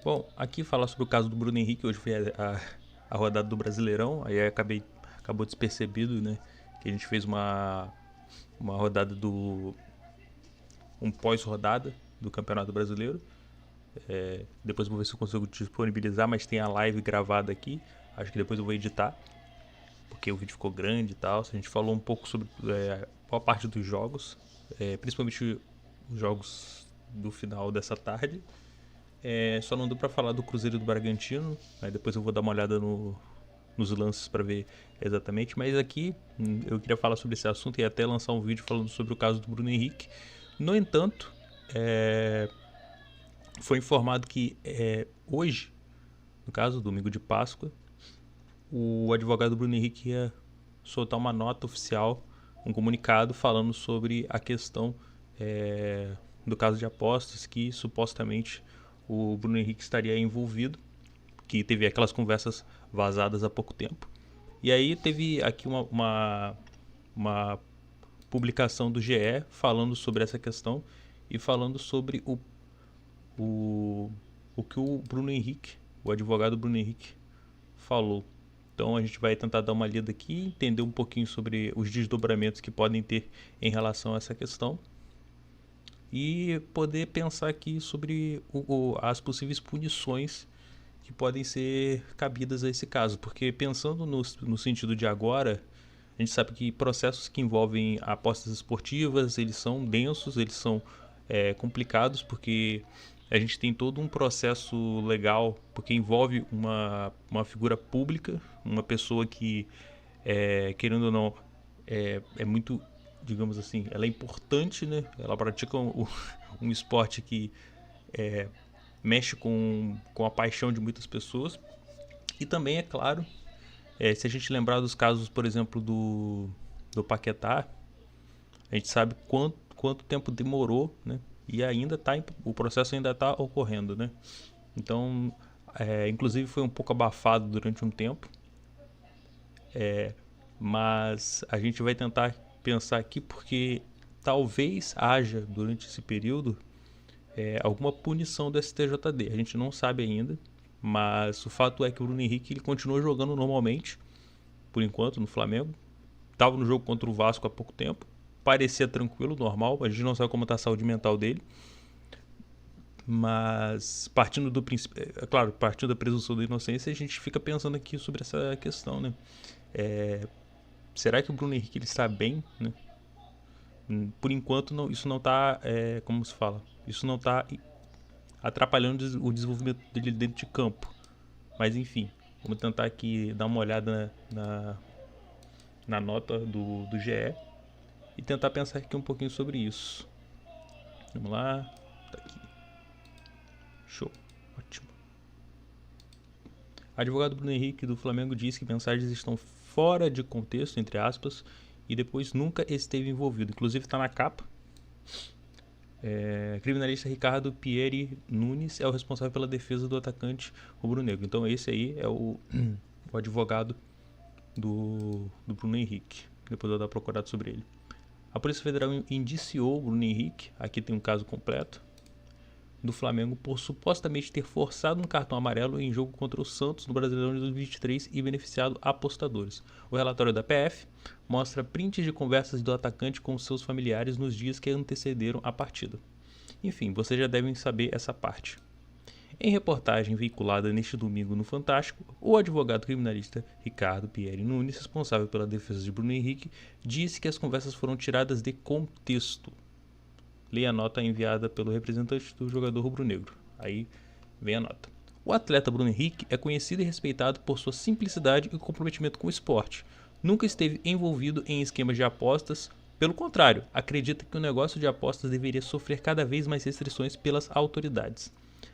Bom, aqui falar sobre o caso do Bruno Henrique. Hoje foi a rodada do Brasileirão, aí acabou despercebido, né? Que a gente fez uma rodada um pós-rodada do Campeonato Brasileiro. Depois eu vou ver se eu consigo disponibilizar, mas tem a live gravada aqui. Acho que depois eu vou editar, porque o vídeo ficou grande e tal. A gente falou um pouco sobre boa parte dos jogos, principalmente os jogos do final dessa tarde. Só não deu pra falar do Cruzeiro e do Bragantino, aí depois eu vou dar uma olhada nos lances para ver exatamente. Mas aqui eu queria falar sobre esse assunto e até lançar um vídeo falando sobre o caso do Bruno Henrique. No entanto, foi informado que hoje, no caso, domingo de Páscoa, o advogado Bruno Henrique ia soltar uma nota oficial, um comunicado falando sobre a questão do caso de apostas que supostamente o Bruno Henrique estaria envolvido, que teve aquelas conversas vazadas há pouco tempo. E aí teve aqui uma publicação do GE falando sobre essa questão e falando sobre o, o que o Bruno Henrique, o advogado Bruno Henrique, falou. Então a gente vai tentar dar uma lida aqui, entender um pouquinho sobre os desdobramentos que podem ter em relação a essa questão e poder pensar aqui sobre as possíveis punições que podem ser cabidas a esse caso. Porque pensando no sentido de agora, a gente sabe que processos que envolvem apostas esportivas, eles são densos, eles são complicados, porque a gente tem todo um processo legal, porque envolve uma figura pública, uma pessoa que, querendo ou não, é muito, digamos assim, ela é importante, né? Ela pratica um esporte que mexe com a paixão de muitas pessoas. E também, é claro, se a gente lembrar dos casos, por exemplo, do Paquetá, a gente sabe quanto tempo demorou, né? E o processo ainda está ocorrendo, né? Então, inclusive foi um pouco abafado durante um tempo, mas a gente vai tentar pensar aqui porque talvez haja durante esse período alguma punição do STJD. A gente não sabe ainda, mas o fato é que o Bruno Henrique ele continua jogando normalmente, por enquanto, no Flamengo. Estava no jogo contra o Vasco há pouco tempo, parecia tranquilo, normal. A gente não sabe como está a saúde mental dele, mas partindo do princípio, claro, partindo da presunção da inocência, a gente fica pensando aqui sobre essa questão, né? Será que o Bruno Henrique ele está bem, né? Por enquanto, não, isso não está, como se fala, isso não está atrapalhando o desenvolvimento dele dentro de campo. Mas enfim, vamos tentar aqui dar uma olhada na nota do GE e tentar pensar aqui um pouquinho sobre isso. Vamos lá, tá aqui. Show, ótimo. Advogado Bruno Henrique do Flamengo diz que mensagens estão fora de contexto, entre aspas, e depois nunca esteve envolvido. Inclusive está na capa. Criminalista Ricardo Pieri Nunes é o responsável pela defesa do atacante rubro-negro. Então esse aí é o advogado do Bruno Henrique. Depois eu vou dar procurado sobre ele. A Polícia Federal indiciou o Bruno Henrique, aqui tem um caso completo, do Flamengo por supostamente ter forçado um cartão amarelo em jogo contra o Santos no Brasileirão de 2023 e beneficiado apostadores. O relatório da PF mostra prints de conversas do atacante com seus familiares nos dias que antecederam a partida. Enfim, vocês já devem saber essa parte. Em reportagem veiculada neste domingo no Fantástico, o advogado criminalista Ricardo Pieri Nunes, responsável pela defesa de Bruno Henrique, disse que as conversas foram tiradas de contexto. Leia a nota enviada pelo representante do jogador rubro-negro. Aí vem a nota. O atleta Bruno Henrique é conhecido e respeitado por sua simplicidade e comprometimento com o esporte. Nunca esteve envolvido em esquemas de apostas. Pelo contrário, acredita que o negócio de apostas deveria sofrer cada vez mais restrições pelas autoridades.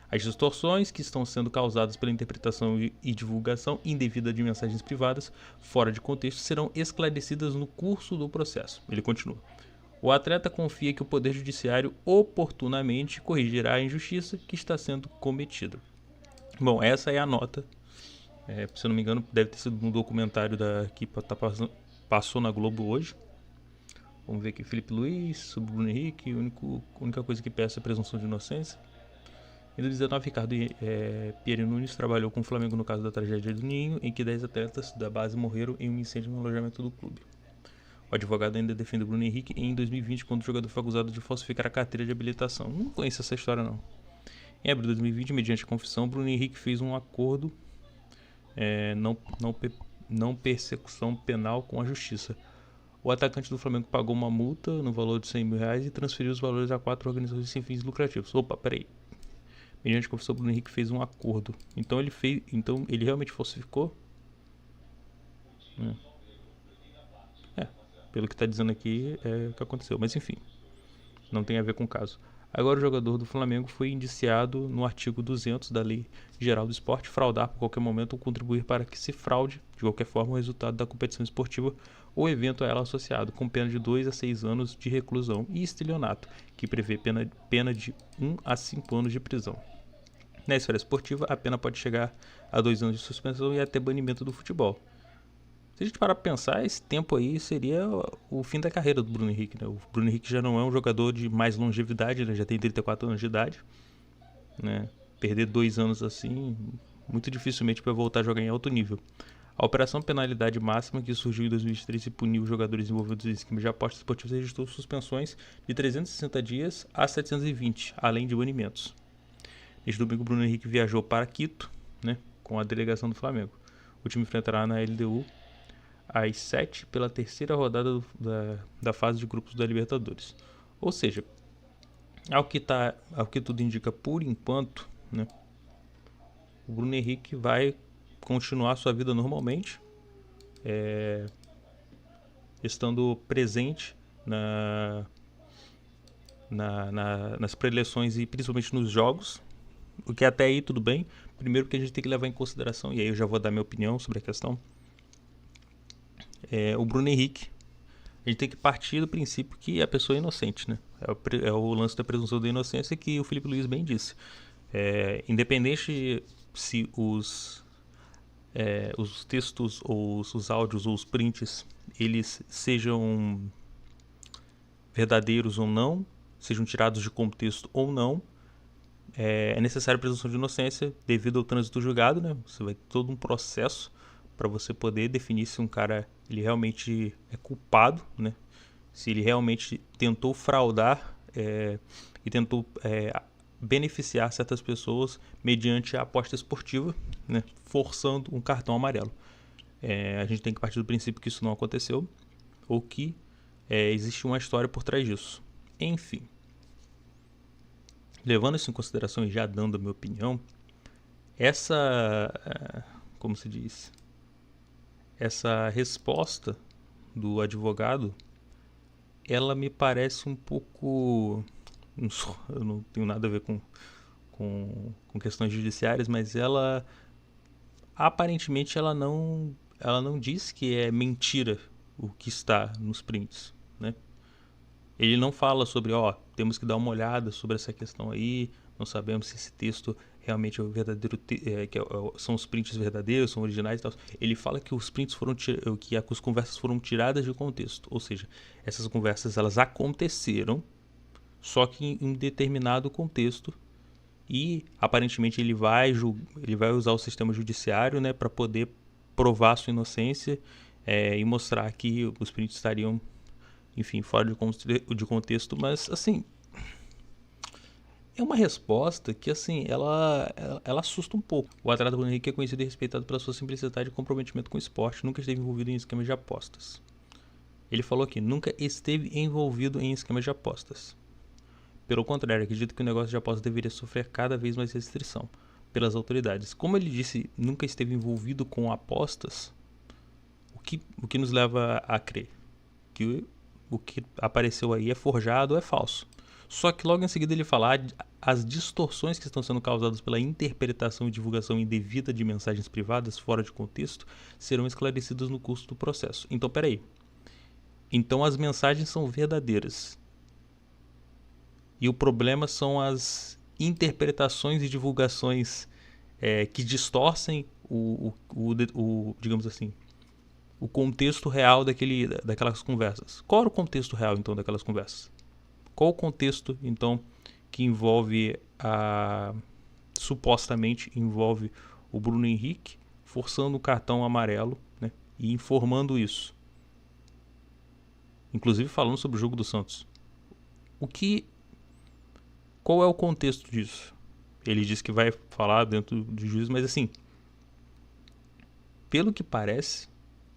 As distorções que estão sendo causadas pela interpretação e divulgação indevida de mensagens privadas fora de contexto serão esclarecidas no curso do processo. Ele continua. O atleta confia que o Poder Judiciário oportunamente corrigirá a injustiça que está sendo cometida. Bom, essa é a nota. Se eu não me engano, deve ter sido um documentário que passou na Globo hoje. Vamos ver aqui, Felipe Luiz, sobre Bruno Henrique, a única coisa que peço é a presunção de inocência. Em 2019, Ricardo Pierre Nunes trabalhou com o Flamengo no caso da tragédia do Ninho, em que 10 atletas da base morreram em um incêndio no alojamento do clube. O advogado ainda defende o Bruno Henrique em 2020, quando o jogador foi acusado de falsificar a carteira de habilitação. Não conheço essa história, não. Em abril de 2020, mediante a confissão, Bruno Henrique fez um acordo não persecução penal com a justiça. O atacante do Flamengo pagou uma multa no valor de R$100 mil e transferiu os valores a 4 organizações sem fins lucrativos. Opa, peraí. Mediante a confissão, Bruno Henrique fez um acordo. Então ele realmente falsificou? Pelo que está dizendo aqui, é o que aconteceu. Mas enfim, não tem a ver com o caso. Agora o jogador do Flamengo foi indiciado no artigo 200 da Lei Geral do Esporte, fraudar por qualquer momento ou contribuir para que se fraude, de qualquer forma, o resultado da competição esportiva ou evento a ela associado, com pena de 2 a 6 anos de reclusão, e estelionato, que prevê pena de 1 a 5 anos de prisão. Na esfera esportiva, a pena pode chegar a 2 anos de suspensão e até banimento do futebol. Se a gente parar para pensar, esse tempo aí seria o fim da carreira do Bruno Henrique, né? O Bruno Henrique já não é um jogador de mais longevidade, né? Já tem 34 anos de idade, né? Perder 2 anos assim, muito dificilmente vai voltar a jogar em alto nível. A operação penalidade máxima, que surgiu em 2023 e puniu os jogadores envolvidos em esquemas de apostas esportivas, registrou suspensões de 360 dias a 720, além de banimentos. Neste domingo, o Bruno Henrique viajou para Quito, né, com a delegação do Flamengo. O time enfrentará na LDU às 7 pela terceira rodada da fase de grupos da Libertadores. Ou seja, ao que tudo indica por enquanto, né, o Bruno Henrique vai continuar sua vida normalmente, estando presente nas preleções e principalmente nos jogos, o que até aí tudo bem. Primeiro que a gente tem que levar em consideração, e aí eu já vou dar minha opinião sobre a questão, o Bruno Henrique, a gente tem que partir do princípio que a pessoa é inocente, né? É o lance da presunção da inocência que o Felipe Luiz bem disse. Independente se os textos ou os áudios ou os prints eles sejam verdadeiros ou não, sejam tirados de contexto ou não, é necessária a presunção de inocência devido ao trânsito julgado, né? Você vai ter todo um processo para você poder definir se um cara ele realmente é culpado, né? Se ele realmente tentou fraudar e tentou beneficiar certas pessoas mediante a aposta esportiva, né? Forçando um cartão amarelo. A gente tem que partir do princípio que isso não aconteceu ou que existe uma história por trás disso. Enfim, levando isso em consideração e já dando a minha opinião, como se diz, essa resposta do advogado, ela me parece um pouco, eu não tenho nada a ver com questões judiciárias, mas ela aparentemente ela não diz que é mentira o que está nos prints, né? Ele não fala sobre, temos que dar uma olhada sobre essa questão aí, não sabemos se esse texto realmente é o verdadeiro, são os prints verdadeiros, são originais e tal. Ele fala que os prints que as conversas foram tiradas de contexto, ou seja, essas conversas elas aconteceram, só que em um determinado contexto, e aparentemente ele vai usar o sistema judiciário, né, para poder provar sua inocência e mostrar que os prints estariam, enfim, fora de contexto, mas assim, é uma resposta que assim, ela assusta um pouco. O atleta Bruno Henrique é conhecido e respeitado pela sua simplicidade e comprometimento com o esporte, nunca esteve envolvido em esquemas de apostas. Ele falou que nunca esteve envolvido em esquemas de apostas. Pelo contrário, acredito que o negócio de apostas deveria sofrer cada vez mais restrição pelas autoridades. Como ele disse, nunca esteve envolvido com apostas, o que nos leva a crer que o que apareceu aí é forjado ou é falso. Só que logo em seguida ele fala as distorções que estão sendo causadas pela interpretação e divulgação indevida de mensagens privadas fora de contexto serão esclarecidas no curso do processo. Então, peraí. Então as mensagens são verdadeiras. E o problema são as interpretações e divulgações que distorcem digamos assim, o contexto real daquelas conversas. Qual era o contexto real, então, daquelas conversas? Qual o contexto, então, que envolve supostamente envolve o Bruno Henrique forçando o cartão amarelo, né, e informando isso. Inclusive falando sobre o jogo do Santos. Qual é o contexto disso? Ele diz que vai falar dentro do juízo, mas assim, pelo que parece,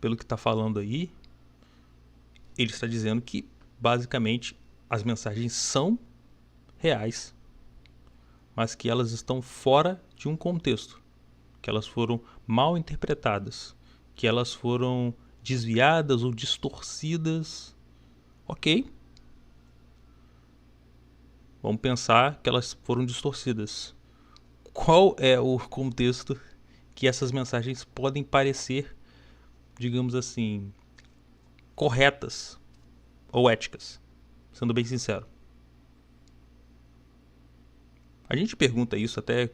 pelo que está falando aí, ele está dizendo que basicamente as mensagens são reais, mas que elas estão fora de um contexto, que elas foram mal interpretadas, que elas foram desviadas ou distorcidas. Ok, vamos pensar que elas foram distorcidas. Qual é o contexto que essas mensagens podem parecer, digamos assim, corretas ou éticas? Sendo bem sincero. A gente pergunta isso até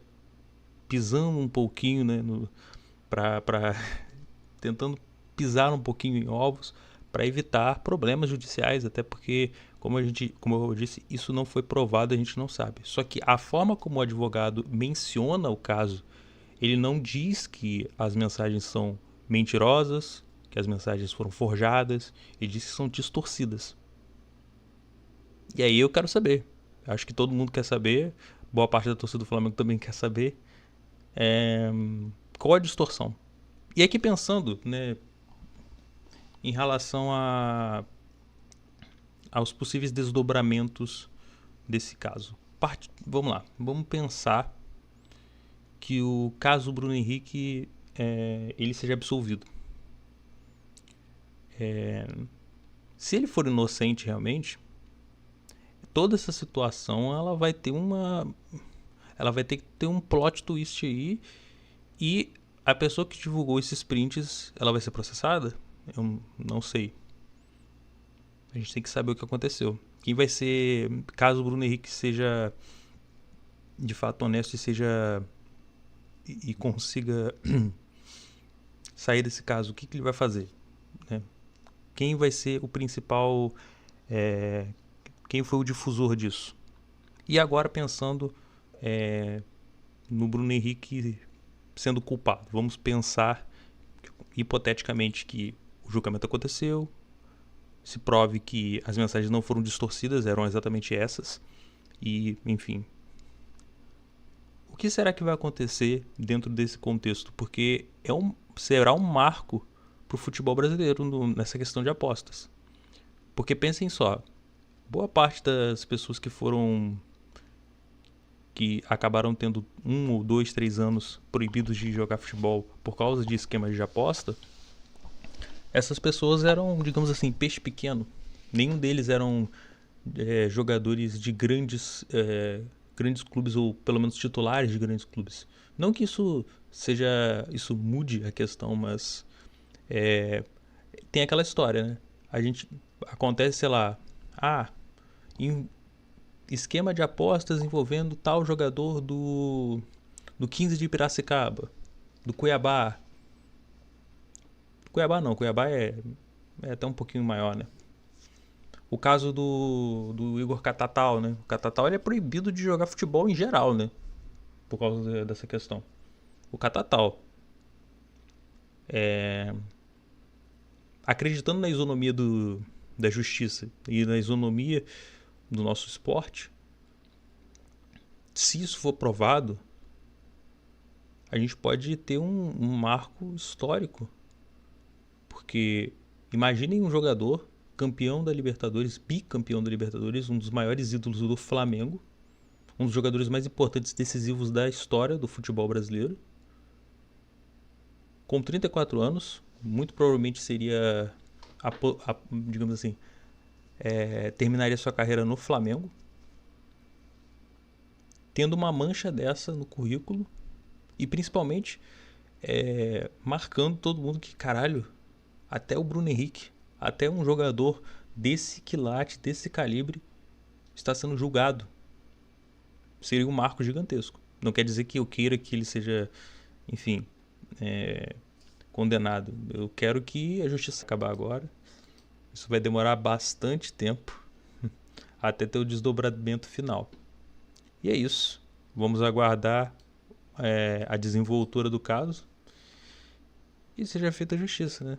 pisando um pouquinho, né, tentando pisar um pouquinho em ovos para evitar problemas judiciais, até porque, como eu disse, isso não foi provado, a gente não sabe. Só que a forma como o advogado menciona o caso, ele não diz que as mensagens são mentirosas, que as mensagens foram forjadas, ele diz que são distorcidas. E aí eu quero saber, acho que todo mundo quer saber, boa parte da torcida do Flamengo também quer saber, qual a distorção. E aqui pensando, né, em relação aos possíveis desdobramentos desse caso. Vamos lá, vamos pensar que o caso Bruno Henrique ele seja absolvido. Se ele for inocente realmente, toda essa situação ela vai ter que ter um plot twist aí, e a pessoa que divulgou esses prints, ela vai ser processada? Eu não sei. A gente tem que saber o que aconteceu. Quem vai ser, caso o Bruno Henrique seja de fato honesto e consiga sair desse caso, o que ele vai fazer? Né? Quem vai ser o principal, quem foi o difusor disso? E agora pensando no Bruno Henrique sendo culpado, vamos pensar hipoteticamente que o julgamento aconteceu, se prove que as mensagens não foram distorcidas, eram exatamente essas, e enfim, o que será que vai acontecer dentro desse contexto? Porque será um marco para o futebol brasileiro nessa questão de apostas. Porque pensem só, boa parte das pessoas que acabaram tendo 1 ou 2, 3 anos proibidos de jogar futebol por causa de esquemas de aposta, essas pessoas eram, digamos assim, peixe pequeno. Nenhum deles eram jogadores de grandes clubes, ou pelo menos titulares de grandes clubes. Não que isso mude a questão, mas tem aquela história, né? Acontece, sei lá, esquema de apostas envolvendo tal jogador do 15 de Piracicaba, do Cuiabá. Cuiabá é até um pouquinho maior, né? O caso do Igor Catatal, né? O Catatal ele é proibido de jogar futebol em geral, né? Por causa dessa questão. O Catatal. Acreditando na isonomia da justiça e na isonomia do nosso esporte, se isso for provado, a gente pode ter um marco histórico. Porque imaginem um jogador campeão da Libertadores, bicampeão da Libertadores, um dos maiores ídolos do Flamengo, um dos jogadores mais importantes e decisivos da história do futebol brasileiro, com 34 anos, muito provavelmente seria, digamos assim, terminaria sua carreira no Flamengo, tendo uma mancha dessa no currículo e principalmente marcando todo mundo que, caralho, até o Bruno Henrique, até um jogador desse quilate, desse calibre, está sendo julgado. Seria um marco gigantesco. Não quer dizer que eu queira que ele seja, enfim, condenado. Eu quero que a justiça acabe agora. Isso vai demorar bastante tempo até ter o desdobramento final. E é isso. Vamos aguardar a desenvoltura do caso e seja feita a justiça, né?